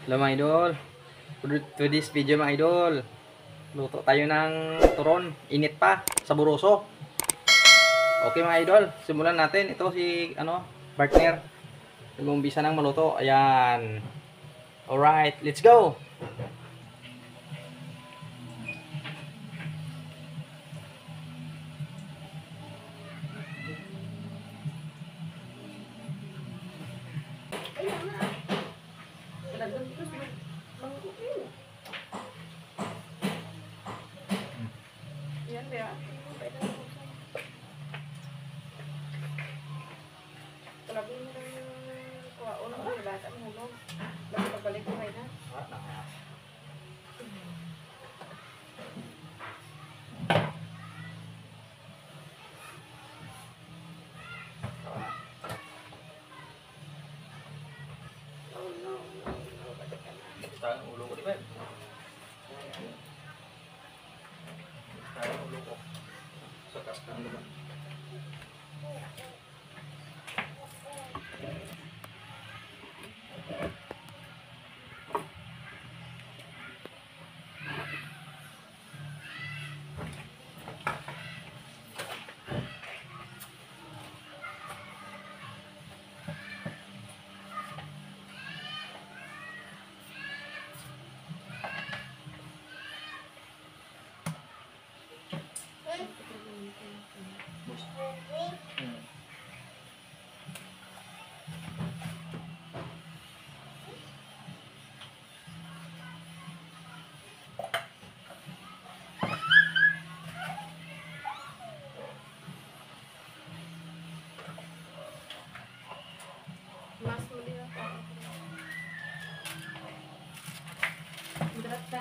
Hello mga idol. To this video mga idol, luto tayo ng turon. Init pa sa buroso. Okay mga idol, simulan natin. Ito si partner. Nag-uumpisa ng maluto. Ayan. Alright, let's go. Yan ba? Talabi mo lang yung kuha. Unang mga bata ang hulog. Bakit pagbalik ko kayo na? Basta ang ulo ko, di ba? Basta ang ulo ko. Sakas na ano ba? Mas muli na po. Berat ka.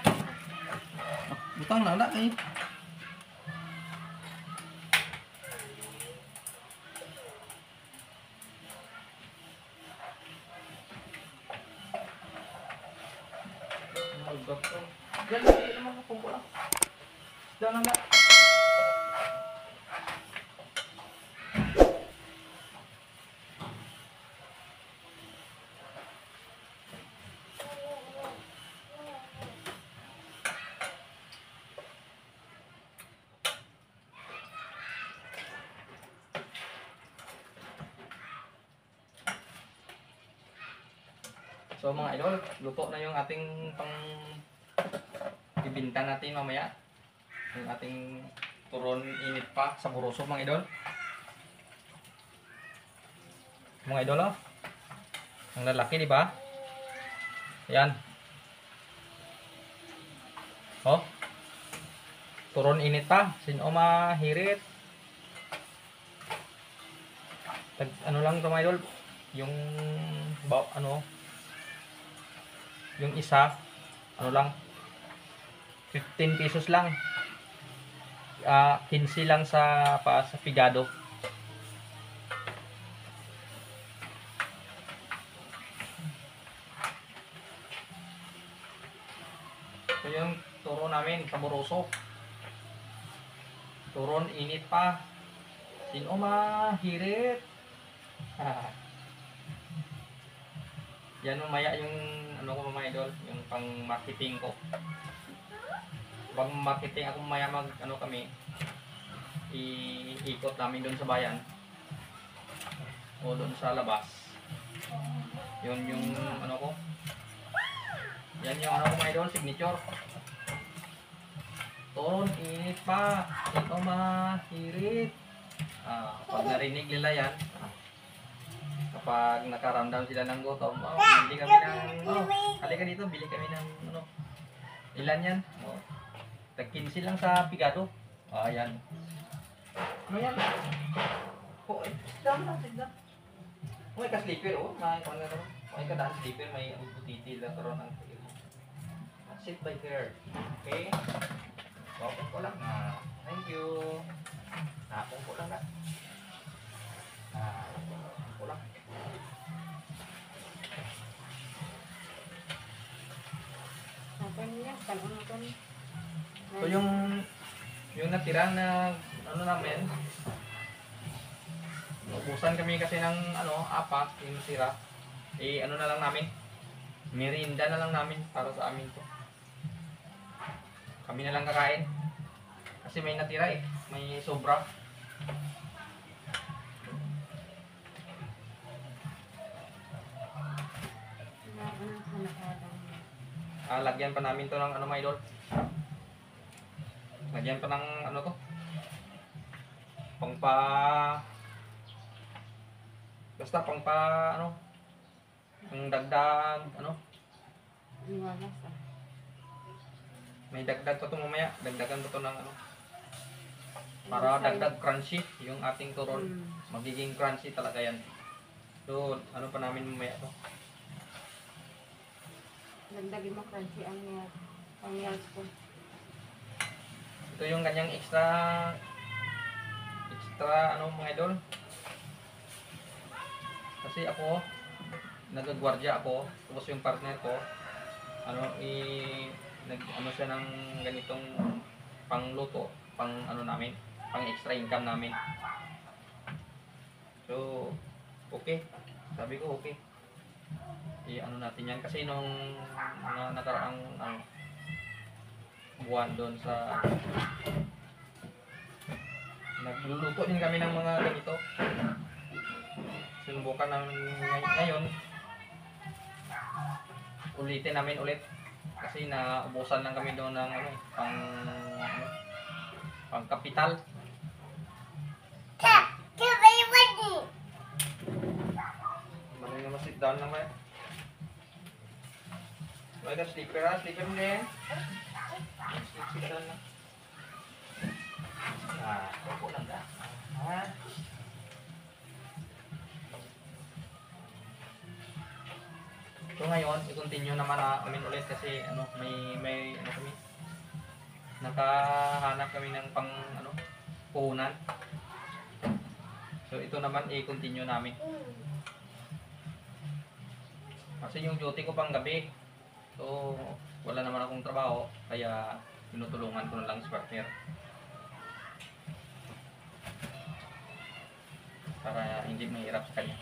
Butang na na eh. Diyan hindi naman kapungko lang. Isda na nga. So mga idol, luto na yung ating pang bibinta natin mamaya. Yung ating turon init pa sa buroso mga idol. Mga idol oh. Ang lalaki di ba? Ayan. Oh. Turon init pa. Sino mahirit? Ano lang ito mga idol? Yung yung isa, ano lang, 15 pesos lang. 15 lang sa pigado. Ito yung turon namin sa buroso. Turon init pa. Sino mahirit? Yan mamaya yung ko mga idol, yung pang marketing ko. Pag marketing ako mamaya kami iikot namin doon sa bayan o doon sa labas. Yun yung ko. Yan yung ko mga idol, signature. Turon init pa. Ito mahirit. Pag narinig nila yan, kapag nakaramdam sila ng gutom, bili kami ng, halika dito, bili kami ng, ilan yan? Tag 15 lang sa pigado. Ayan. Ano yan? Dami lang, tignan. May ka-sleeper, may ka-dance sleeper, may butiti lang karoon ng sit by here. Okay? Tapos ko lang. Thank you. Napong ko lang na. Ko lang. So yung natira na namin, ubusan kami kasi ng apat yung natira. Na lang namin. Merienda na lang namin para sa amin to. Kami na lang kakain. Kasi may natira eh. May sobra. Lagyan pa namin to ng ano mga idol. Lagyan pa ng ano to. Pangpa... Basta pangpa ano. Ang dagdag ano. May dagdag pa to mamaya. Dagdagan pa to ng ano. Para dagdag crunchy yung ating turon. Magiging crunchy talaga yan. So, ano pa namin mamaya to. Dagdagin mo crunchy ang meals ko. Ito yung kanyang extra ano mga idol. Kasi ako nagagwardya ako, tapos yung partner ko ano siya ng ganitong pangluto, pang ano namin, pang extra income namin. So, okay. Sabi ko okay. I-ano natin yan kasi nung nakaraang buwan doon sa nagluluto din kami ng mga ganito. Sinubukan namin ngayon. Ulitin namin ulit kasi naubusan lang kami doon ng ano, pang kapital. Mali naman sit down naman. May ka sleeper ha? Sleeper mo din. Sit down na. Opo lang ka. Ha? So ngayon, i-continue naman namin ulit kasi ano, may ano kami. Nakahanap kami ng pang ano, puhunan. So ito naman i-continue namin. Kasi yung duty ko pang gabi. So wala naman akong trabaho kaya tinutulungan ko na lang si partner. Para hindi mahirap sa kanya.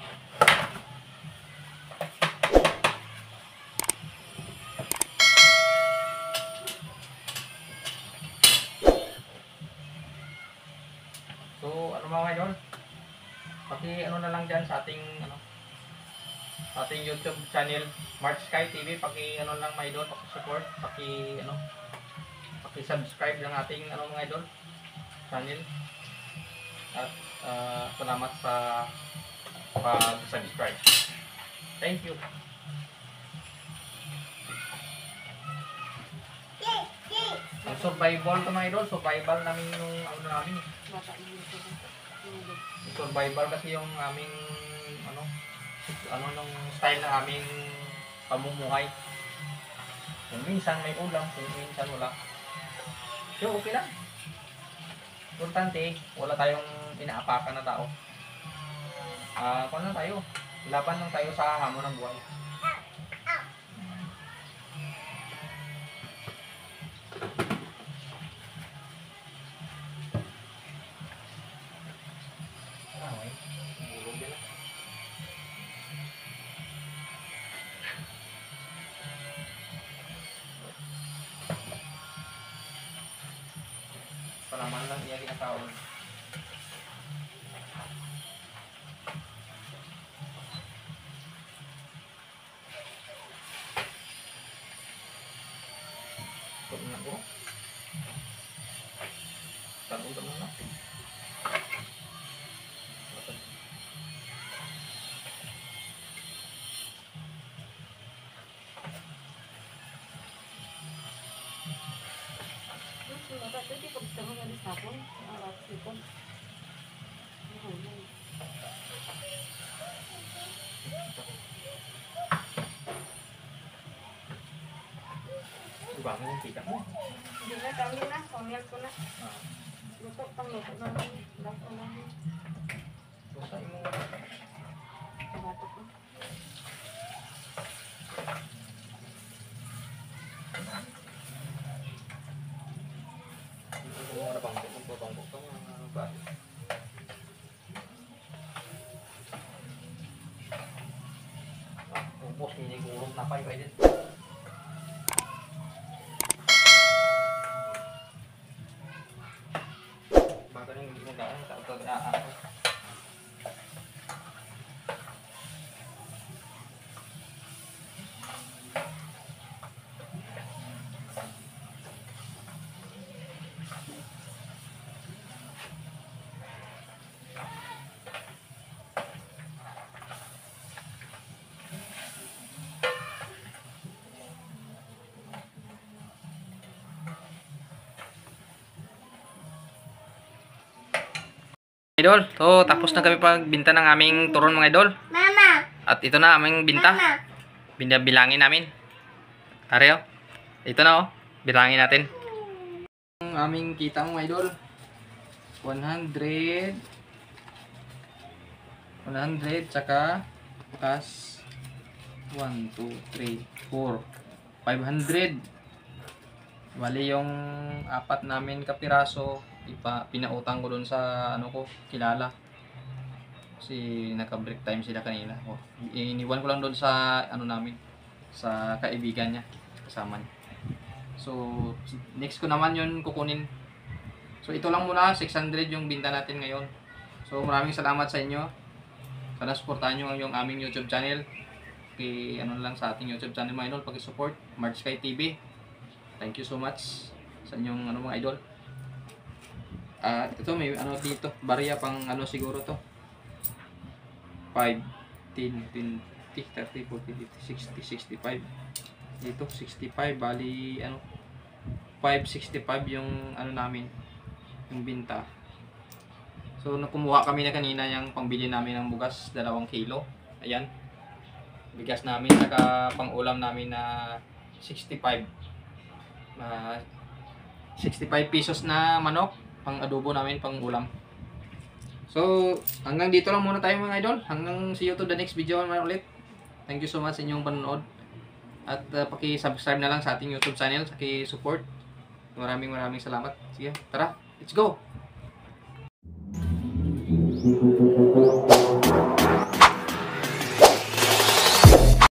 So, ano mga idol? Paki ano na lang dyan sa ating ating YouTube channel, March Sky TV, paki ano lang mga idol, paki-support, paki-subscribe lang ating mga idol channel. At salamat sa pag-subscribe. Thank you. Ang survival to mga idol, survival namin yung namin. Survival kasi yung aming nung style ng aming pamumuhay. Kung minsan may ulam, kung minsan wala. So okay lang. Importante, wala tayong inaapakan na tao. Kung lang tayo, laban lang tayo sa hamon ng buhay. Palaman lang iya ginataon. Kung na ko. Tanong na. Pwede pag gusto mo galis hapon, sipon. Diba mo yung pita mo? Hindi na, kami na. Pamiyag ko na. Luto, pang-luto na lang. Luto na lang. Basta mo. Pagato ko. Ito mo na bangkok. Magpabangkok ka mga bahay. Ubos, hindi gulong na. Napay ko din. Bago rin yung ginagawa. Ito ako. Idol, so tapos na kami pagbinta ng aming turon mga idol. Mama! At ito na aming binta. Mama! Bilangin namin. Areo. Ito na oh. Bilangin natin. Ang aming kita mga idol. 100 tsaka plus 1, 2, 3, 4 500. Bali yung apat namin kapiraso pinautang ko dun sa ano ko kilala kasi naka-break time sila kanina. Iniwan ko lang dun sa ano namin sa kaibigan niya kasama niya. So next ko naman yun kukunin. So ito lang muna 600 yung binta natin ngayon. So maraming salamat sa inyo. Sana supportahan nyo yung aming YouTube channel. Ano lang sa ating YouTube channel mga idol, paki-support March Sky TV. Thank you so much sa inyong ano mga idol. Ito may ano dito, barya pang ano siguro to. 5, 10, 20, 30, 40, 50, 60, 65. Dito 65 bali ano 565 yung ano namin yung binta. So nakumuha kami na kanina yung pangbili namin ng bugas 2 kilo. Ayan. Bigas namin saka pang-ulam namin na 65 pesos na manok pang adobo namin pang ulam. So hanggang dito lang muna tayo mga idol. Hanggang see you to the next video naman ulit. Thank you so much sa inyong panonood. At paki-subscribe na lang sa ating YouTube channel, paki-support. Maraming salamat. Sige, tara, let's go.